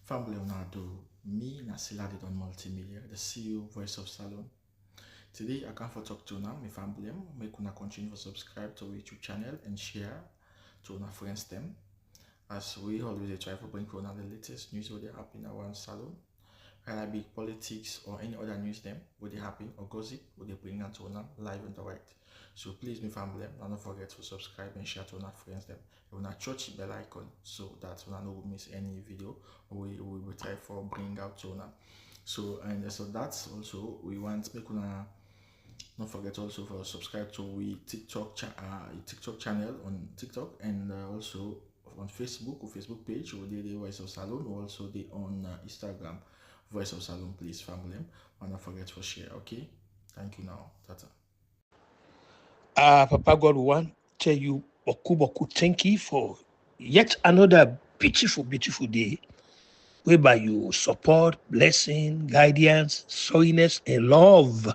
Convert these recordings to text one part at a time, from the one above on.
Family Leonardo, me Nasila did on multimedia, the CEO voice of Salon. Today I come for talk to now, my family, make una continue to subscribe to our YouTube channel and share to our friends them. As we always try to bring on the latest news what they happen around Salon, whether it be politics or any other news them, what they happen or gossip, what they bring out to live and direct. So please, my family, don't forget to subscribe and share to our friends them. You wanna touch the bell icon so that you don't miss any video we will try for bring out to now. So that's also we want make una don't forget also for subscribe to we TikTok channel on TikTok and also on Facebook or Facebook page or the Voice of Salon or also the on Instagram Voice of Salon. Please family, and don't forget to share. Okay, thank you now. Tata. Papa God, we want to tell you boku thank you for yet another beautiful day whereby you support, blessing, guidance, sorriness, and love.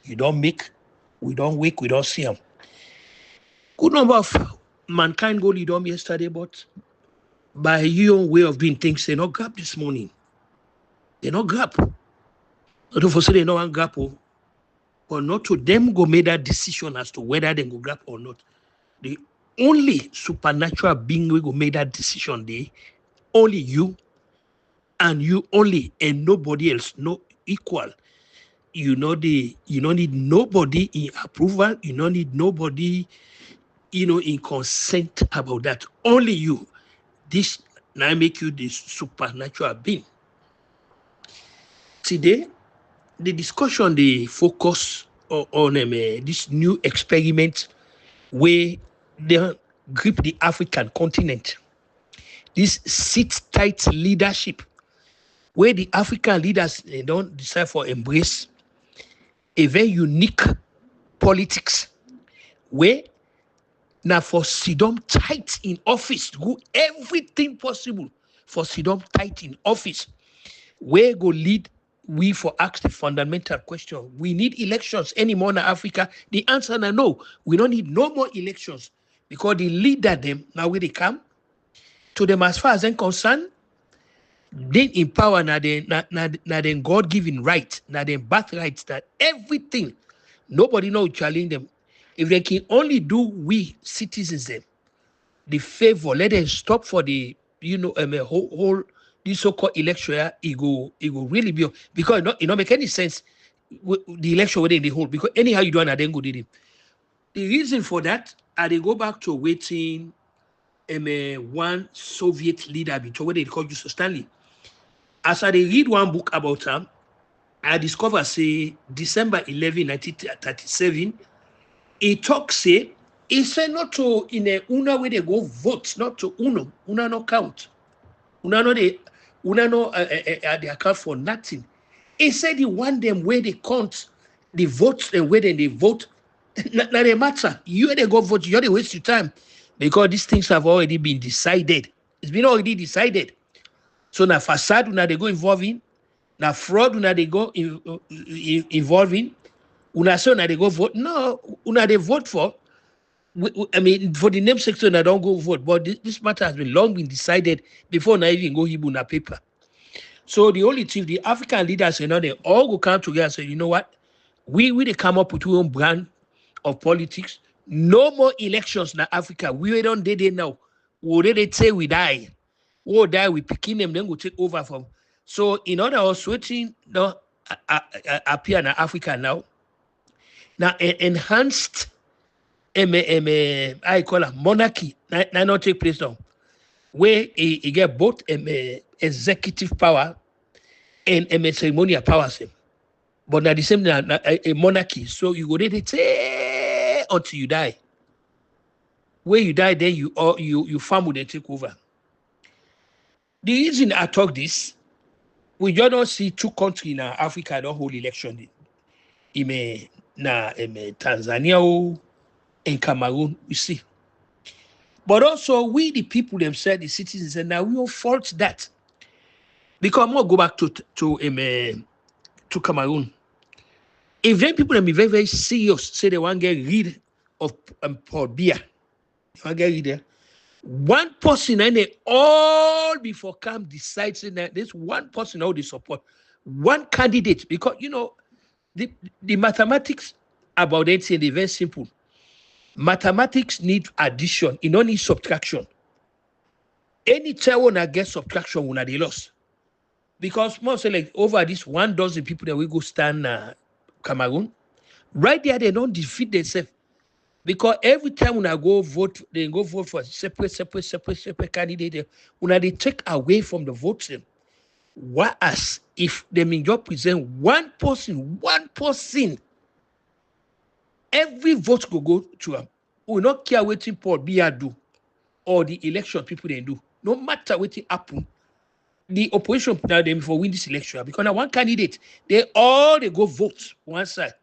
You don't make, we don't wake, we don't see them. Good number of mankind go lead on yesterday, but by your way of doing things, they not grab this morning. They not grab. Not for say they not grab, but not to them go make that decision as to whether they go grab or not. The only supernatural being we go make that decision day, only you and you only and nobody else, no equal. You don't need nobody in approval, you don't need nobody, in consent about that. Only you. This now make you the supernatural being. Today, the discussion they focus on this new experiment where they grip the African continent. This sit-tight leadership, where the African leaders they don't decide for embrace a very unique politics, where now for Sidom tight in office, do everything possible for Sidom tight in office, where go lead we for ask the fundamental question. We need elections anymore in Africa? The answer is no. We don't need no more elections because the leader them, now where they come, to them as far as I'm concerned, they in power now then God-given right, now then birthrights that everything, nobody know challenge them. If they can only do we citizens them the favor, let them stop for the whole this so-called election. It go really be because it not make any sense the election within the whole because anyhow you do and then go did it. The reason for that, they go back to waiting one Soviet leader before they called Joseph Stanley. As I read one book about him, I discover say December 11, 1937, he talks say he said not to in a una where they go vote, not to una no count. Una no they account for nothing. He said he want them where they count the votes and where they vote. Not they matter. You they go vote, you they waste your time. Because these things have already been decided. It's been already decided. So now facade now they go involving, now fraud now they go involving, una so now they go vote. No, una they vote for. I mean, for the name section, I don't go vote. But this matter has been long been decided before I even go Hebrew paper. So the only thing, the African leaders, they all go come together and say, you know what? We they come up with our own brand of politics. No more elections in Africa. We don't do it now. We they say we die. We die, we picking them, then we take over from. So in order of switching appear in Africa now. Now enhanced I call it monarchy. Now not take place now. Where he get both executive power and ceremonial powers. But now the same a monarchy. So you go there say until you die. Where you die, then you farm with take over. The reason I talk this, we just don't see two countries in Africa don't hold election. In Tanzania and Cameroon, we see. But also we the people themselves, the citizens, and now we will fault that. Because I'm gonna go back to Cameroon. If then people be very, very serious, say they want to get rid of Paul Biya, they want to get rid there. One person and they all before come decide saying that this one person all they support one candidate because the the mathematics about it is very simple. Mathematics need addition, it don't need subtraction. Anytime when I get subtraction, when I they lost. Because most like over this 1 dozen people that we go stand Cameroon, right there they don't defeat themselves. Because every time when I go vote, they go vote for separate candidate. When they take away from the votes, whereas if they mean just present one person, every vote go to them. We not care what Paul Biya do or the election people they do. No matter what happen, the opposition now them for win this election because now one candidate they go vote one side.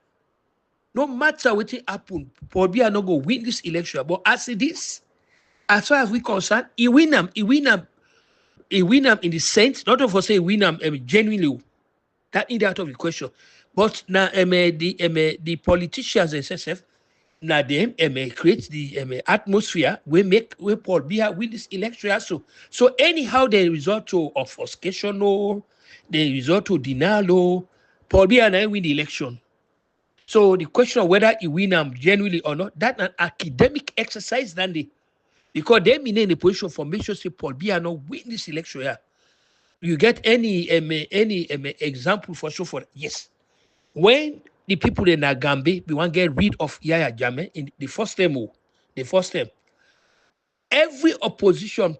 No matter what happen, Paul Biya no go win this election. But as it is, as far as we concerned, he win them in the sense, not of us say win them genuinely. That is out of the question. But now the politicians themselves now them create the atmosphere we make we Paul Biya win this election also. So anyhow they resort to obfuscation or they resort to denial or Paul Biya now win the election. So the question of whether he win them genuinely or not, that's an academic exercise than they because they mean in the position for make sure say Paul Biya not win this election. Yeah. You get any example for sure for yes. When the people in Nagambe, we want to get rid of Yaya Jammeh in the first term, every opposition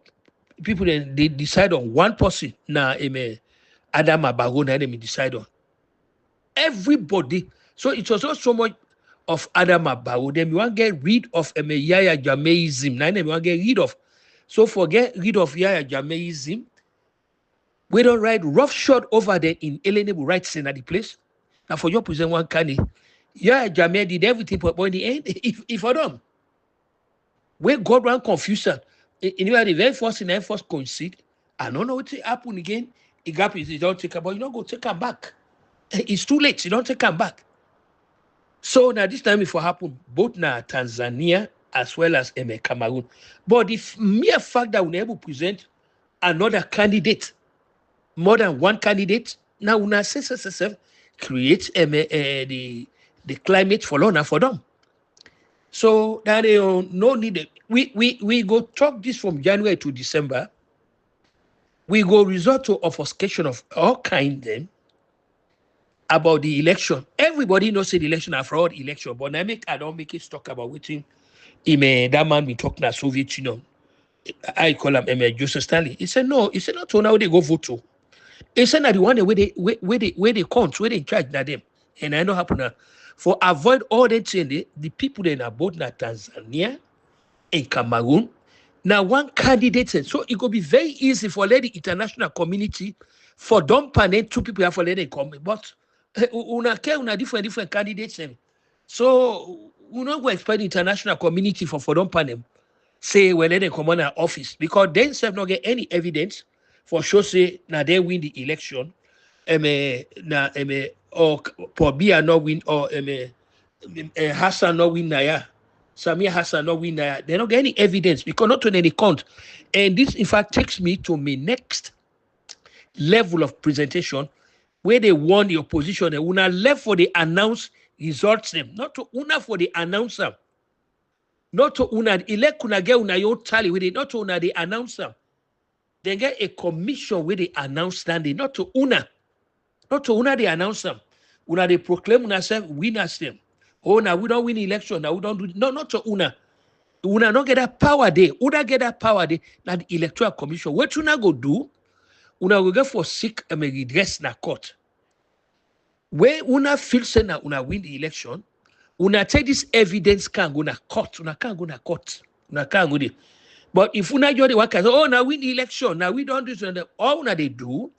people they decide on one person. Now, Adam Abago, they decide on everybody. So it was not so much of Adam Abago. Then we want to get rid of Yaya Jammeh'ism. Now, we want to get rid of. So forget rid of Yaya Jammeh'ism. We don't write roughshod over there in Elenebu right at the place. Now for your present one canny, yeah, Jammeh did everything, but in the end, if for them, where God ran confusion, in the very first thing, the first coincide, I don't know what will happen again. The gap is you don't take about, you don't go take them back. It's too late, you don't take them back. So now this time if it happen, both now Tanzania as well as Cameroon. But the mere fact that we able to present another candidate, more than one candidate, now we now say create the climate for now for them. So that they no need. We go talk this from January to December. We go resort to obfuscation of all kind then about the election. Everybody knows the election are fraud election, but I don't make it talk about what him that man be talking about Soviet Union. I call him Joseph Stanley. He said no. He said not to now they go vote to. He said that the one where they count, where they charge that them. And I know happen now. For avoid all that thing, the people that are both in Tanzania and Cameroon. Now one candidate said, so it could be very easy for the international community for them panel two people have for let them come. But una different candidates. So we not go expect the international community for them panel say well let them come on our office because they themselves not get any evidence for sure say now they win the election. Or Pobia not win or HASSAN not win Naya. Samia HASSAN not win Naya. They don't get any evidence because not on any count. And this in fact takes me to my next level of presentation where they won the opposition and una left for the announce results them. Not to una for the announcer. Not to una elect una get una your tally with it, not to una the announcer. They get a commission where they announce standing, not to una they announce them. Una they proclaim una self winners them. Oh, now we don't win election. Now we don't do no, not to una. Una not get that power there. Una get that power there. Now the electoral commission. What una go do? Una will go for seek redress na court. Where una feel say na una win the election, una take this evidence can go na court. Una can't go na court. Una can't go there. But if una just the work say, oh, now win the election. Now we don't do so. All una they do.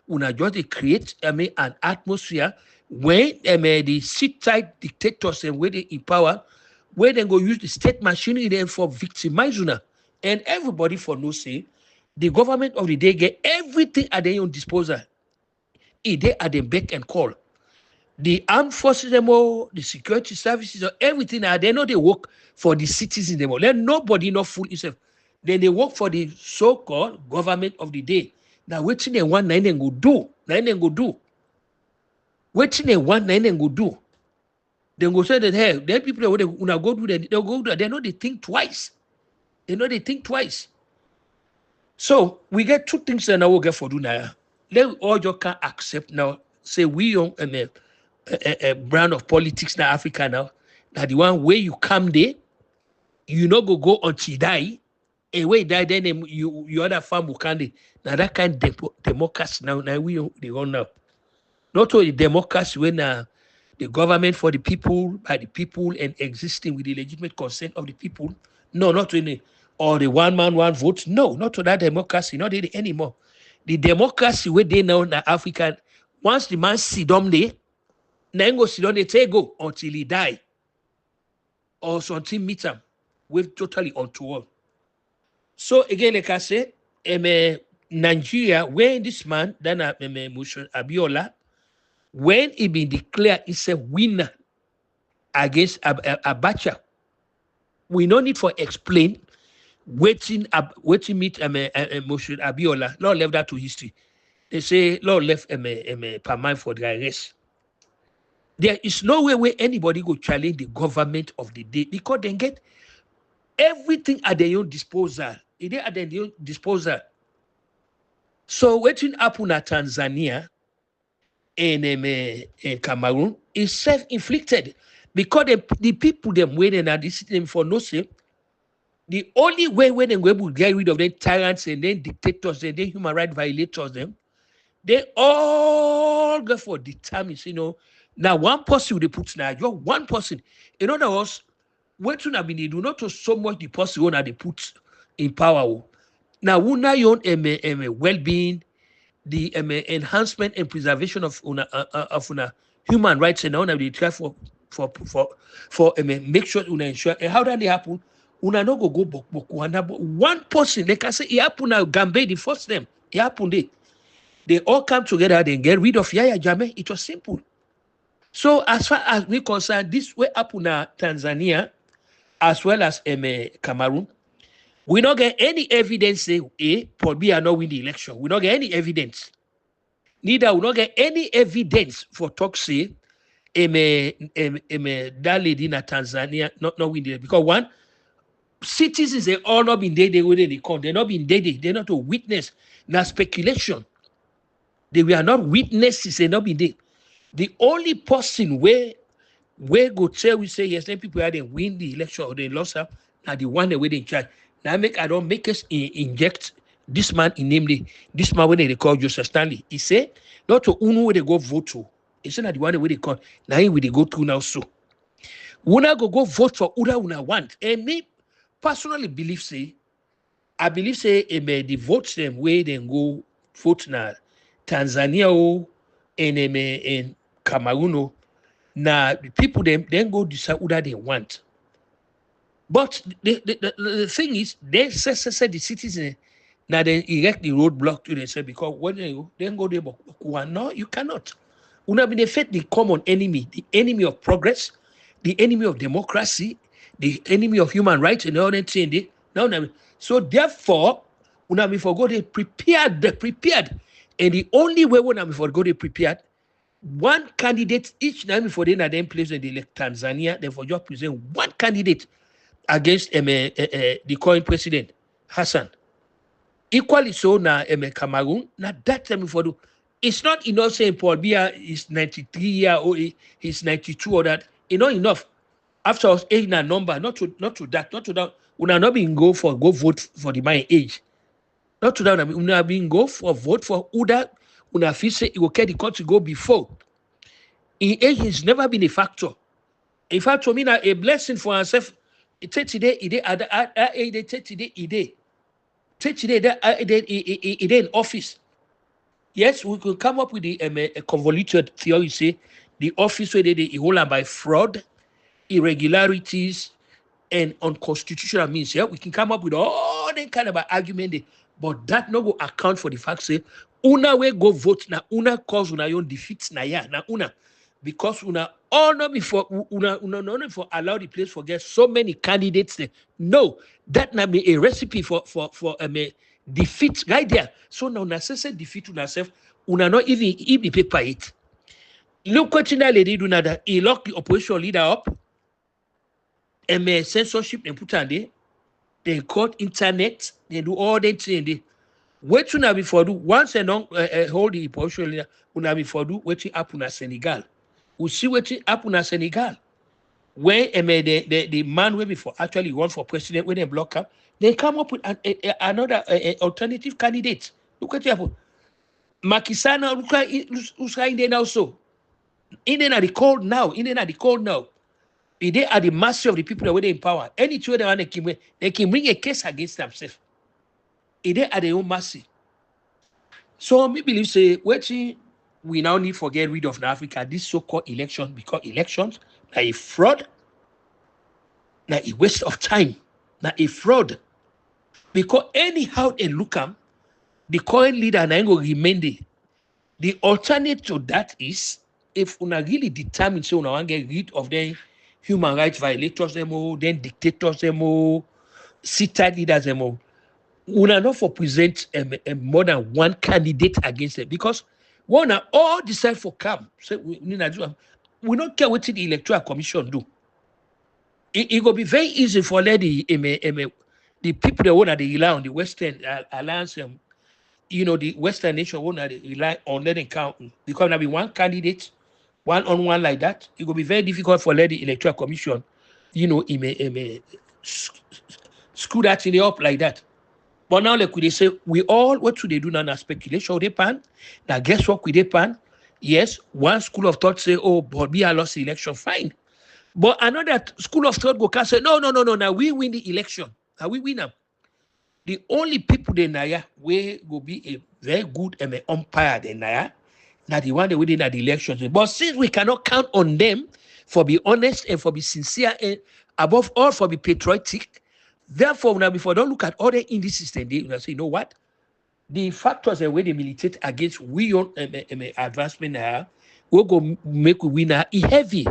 Una just create an atmosphere when the sit-tight dictators and where they in power, where they go use the state machinery then for victimize una. And everybody for no say, the government of the day get everything at their own disposal. They at the beck and call. The armed forces them all, the security services, or everything they know they work for the citizens them all. Let nobody not fool himself. Then they work for the so-called government of the day. Now, waiting they want nine and go do. Nine and go do. Waiting they want nine and go do. Then go say that, hey, then people that when go do that, they'll go do that. They know they think twice. They know they think twice. So we get two things that I will get for do now. Let all you can accept now. Say we on a brand of politics now Africa now. That the one where you come there, you not go until you die. And when you die, then you other farm will come. Now that kind of democracy now we they run now. Not only democracy when the government for the people, by the people, and existing with the legitimate consent of the people. No, not only or the one man, one vote. No, not to that democracy, not really anymore. The democracy where they now in Africa, once the man sit down there, then go sit down, they take go until he die. Or something meet him with totally untoward. So again, like I said, Nigeria, when this man, then Musho Abiola, when he been declared is a winner against Abacha, we no need for explain waiting meet Musho Abiola. Lord left that to history. They say Lord left Pamai for the arrest. There is no way where anybody go challenge the government of the day because they get everything at their own disposal. It is at their own disposal. So waiting happen at Tanzania and Cameroon is self-inflicted because the people them waiting at this system for no say. The only way when they will get rid of them tyrants and then dictators and then human rights violators them, they all go for determines, Now one person they put now, just one person. In other words, what you have been do not to so much the person that they put in power. Now, we now own well-being, the enhancement and preservation of human rights, and now they try for make sure una ensure. And how that they happen? Una no go boku. One person, they can say it happen now. Gambe the first them. It happened. They all come together. They get rid of Yaya Jammeh. It was simple. So as far as we concerned, this way happen now Tanzania, as well as Cameroon. We don't get any evidence say Paul Biya not win the election. We don't get any evidence. Neither we don't get any evidence for talk say that lady in Tanzania not win the election. Because one, citizens they all not been there, they come. They not been there, they're not a witness. Now speculation. They were not witnesses, they not been there. The only person where go tell we say yes, then people had win the election or they lost her, now the one that they in charge. Now I don't make us inject this man in namely this man when they call Joseph Stanley. He said not to unu where they go vote to. He said that the one where they call now he will they go to now so. Una go vote for Uda una want. And me personally believe I believe the votes them where they go vote now Tanzania and Cameroon. Now the people then go decide who that they want. But the thing is, they say the citizens now they erect the roadblock to themselves because when they then go there, no, you cannot. Una been affect the common enemy, the enemy of progress, the enemy of democracy, the enemy of human rights, and all that thing. So therefore, una be forgot they prepared, and the only way when I forgot they prepared. One candidate each time before they then place when they elect Tanzania, they for just present one candidate against the current president, Hassan. Equally so now Cameroon, now that time before do it's not enough saying Paul Biya is 93 years or he's 92 or that. It's not enough. After us age and number, not to that. Una not being go vote for the my age. Not to that, una being go for vote for Uda. Una feel say it will carry the country go before. In age has never been a factor. In fact, to me, now a blessing for ourselves. It take today, in office. Yes, we could come up with the a convoluted theory. Say the office where they hold by fraud, irregularities, and unconstitutional means. Yeah, we can come up with all that kind of argument. But that no go account for the fact say una we go vote na una cause una own defeat na ya na una because una all not before una not for allow the place for get so many candidates there. No, that na be a recipe for defeat right there. So now una say defeat una self, una not even the paper it. Look what that lady do now that he lock the opposition leader up, and censorship and put on there. They cut internet, they do all that thing. What you before do once and don't hold the opposition leader, una before do what you happen at Senegal. We see what happen at Senegal. When the man way before actually run for president, when they block up, they come up with another alternative candidate. Look at what happen. Makisana, who's in there now so. In there are the cold now. In there are the cold now. They are the mercy of the people that were in power. Any two they can bring a case against themselves. They are their own mercy. So me believe say we now need to get rid of in Africa this so-called election, because elections are a fraud, na a waste of time, na a fraud. Because anyhow they look at the current leader na go remain there. The alternate to that is if una really determined so una want get rid of them human rights violators them all, then dictators them all, sit-tight leaders them all. Una not for present more than one candidate against them, because one all decide for come. So we don't care what the electoral commission do. It will be very easy for the people that want to rely on the Western alliance, the Western nation want to rely on letting count, because there be one candidate, one on one like that. It will be very difficult for the electoral commission, screw that thing up like that. But now, like they say, we all, what should they do now? Now speculation, they pan. Now, guess what? We they pan. Yes, one school of thought say, oh, but we lost the election, fine. But another school of thought go can say, no. Now we win the election. Now we win them. The only people they naya we will be a very good umpire they naya. Now the one they win the elections. But since we cannot count on them for be honest and for be sincere and above all for be patriotic. Therefore, now before don't look at other indices, then they say, you know what? The factors and where they militate against we own advancement now will go make we winner heavy.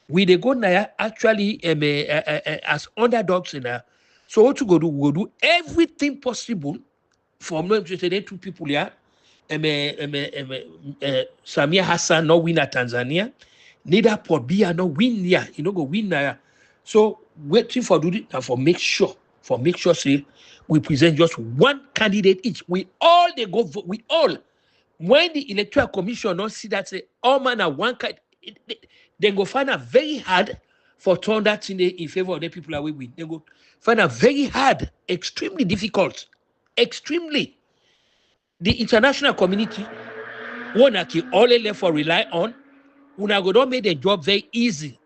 We they go now actually as underdogs in there. So what to go do? We'll do everything possible for them to say two people here. Samia HASSAN no win at Tanzania. Neither Port Bia no win here. You know go win there. So waiting for do it and for make sure say we present just one candidate each. We all they go vote. We all when the electoral commission not see that say all man are one candidate, they go find it very hard for turn that in favor of the people that we win. They go find it very hard, extremely difficult, extremely. The international community wanna all left for rely on. Una go don't make the job very easy.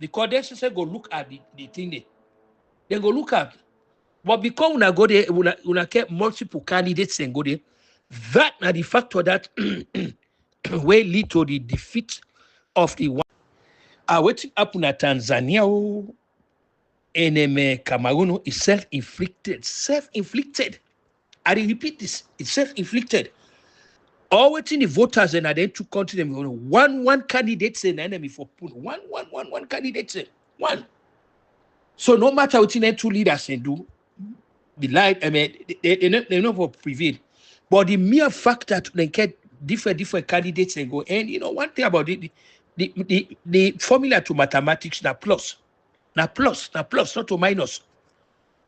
Because they say go look at the thing they go look at. But because una go there, una get multiple candidates and go there, that are the factor that will lead to the defeat of the one. What happened at Tanzania and Cameroon is self-inflicted. Self-inflicted. I repeat this, it's self-inflicted. All waiting the voters and then two countries one candidate an enemy for put one candidate one. So no matter what the two leaders can do, the light they not for prevail. But the mere fact that they get different candidates and go, and one thing about it, the formula to mathematics na plus, not to minus.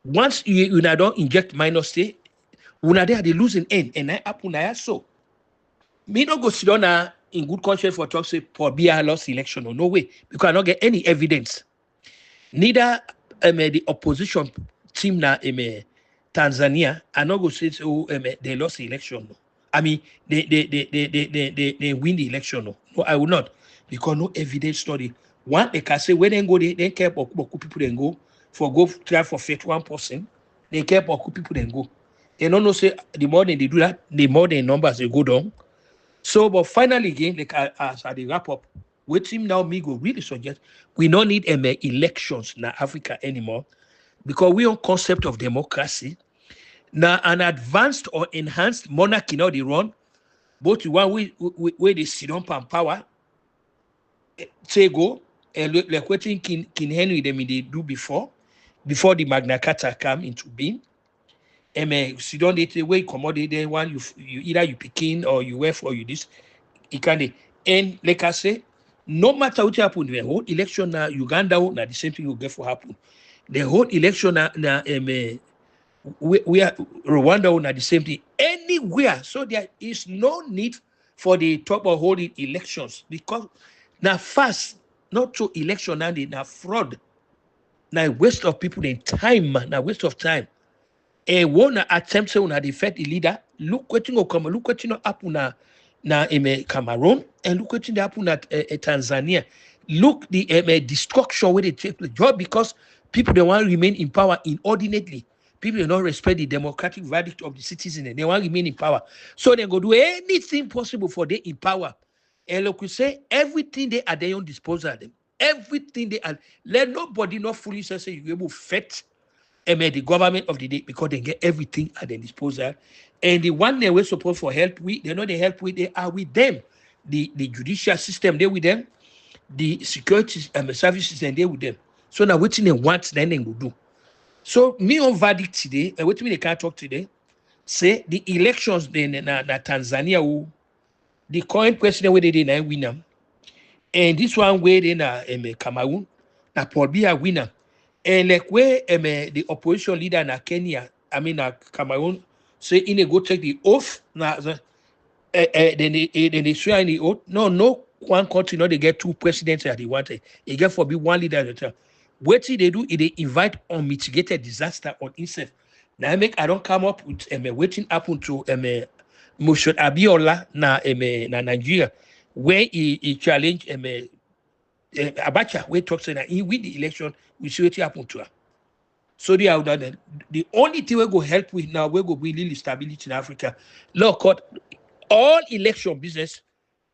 Once you don't inject minus say, they are the losing end, and I happen so. Me not go sit down in good conscience for talk say for BR lost election or no way, because I don't get any evidence. Neither the opposition team na Tanzania I not go say they lost the election. No. I mean they win the election. No, I will not, because no evidence study. One they can say when they go they care about people then go try for fit one person. They care about people then go. They don't know say the more they do that, the more the numbers they go down. So, but finally, again, like as the wrap up, with him now, me go really suggest we don't need elections in Africa anymore, because we on concept of democracy. Now, an advanced or enhanced monarchy now they run, both the one where they sit on power, Tego, like what King Henry them they do before the Magna Carta come into being. So don't they way commodity then one you either you picking or you work or you this it can and like I say, no matter what happen, the whole election now Uganda now the same thing will get for happen. The whole election now we are Rwanda now the same thing anywhere. So there is no need for the top of holding elections because now fast not to election and now fraud. Now waste of people in time, now waste of time. One attempt to defeat the leader. Look what you come. Look what you happen na Cameroon and look what you happen at Tanzania. Look the destruction where they take place just because people they want to remain in power inordinately. People do not respect the democratic verdict of the citizen and they want to remain in power. So they go do anything possible for they in power. And look, we say everything they are their own disposal of them. Everything they are. Let nobody not fully say you able fetch the government of the day because they get everything at their disposal. And the one they were supposed for help with, they know they help with, they are with them. The judicial system, they with them. The security services, and they with them. So now what they want, then they will do. So me on verdict today, what me they can't talk today, say the elections in Tanzania, who the current president where they did win them. And this one where they na Cameroon, na Paul Biya winner. And like where the opposition leader in Kenya, Cameroon, say in a go take the oath, then they swear in the oath. No one country, no, they get two presidents that they wanted. They get for be one leader at a time. What they do is they invite unmitigated disaster on itself. Now I don't come up with waiting happen to Moshod Abiola na Nigeria, where he challenged Abacha, where talks that he win the election, we see what happened to her. So they are the only thing we go help with now, we go bring little stability in Africa. Look, all election business,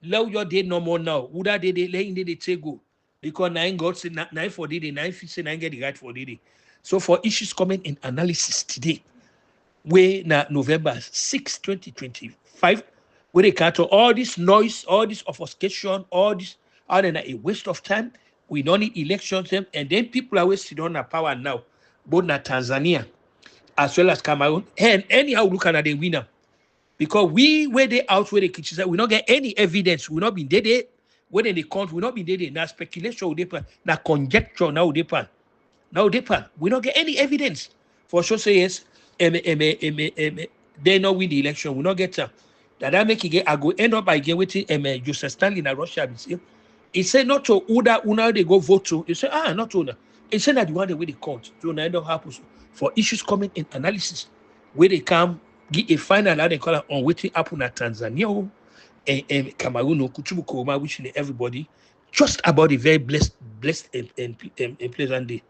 now your day no more now. Would that they letting they take go? Because nine God say nine for day, nine say nine get the right for day. So for issues coming in analysis today, we na November 6, 2025, where they can't all this noise, all this obfuscation, all this other than a waste of time. We don't need elections, and then people are wasting on our power now, both in Tanzania as well as Cameroon. And anyhow, look at the winner. Because we where they out where they criticize, we not get any evidence. We not been there, where they count, we not been there. Now speculation, now conjecture, now depend. We don't get any evidence. For sure say yes, they not win the election. We not get them. That make it I go end up by getting with Joseph Stanley in Russia. He said not to Una they go vote to. He said, not to. He said that the one the way they count. So now end up happens for issues coming in analysis where they come give a final how they call it on waiting happen at Tanzania and Cameroon Kuchubu Koma wishing everybody just about a very blessed and pleasant day.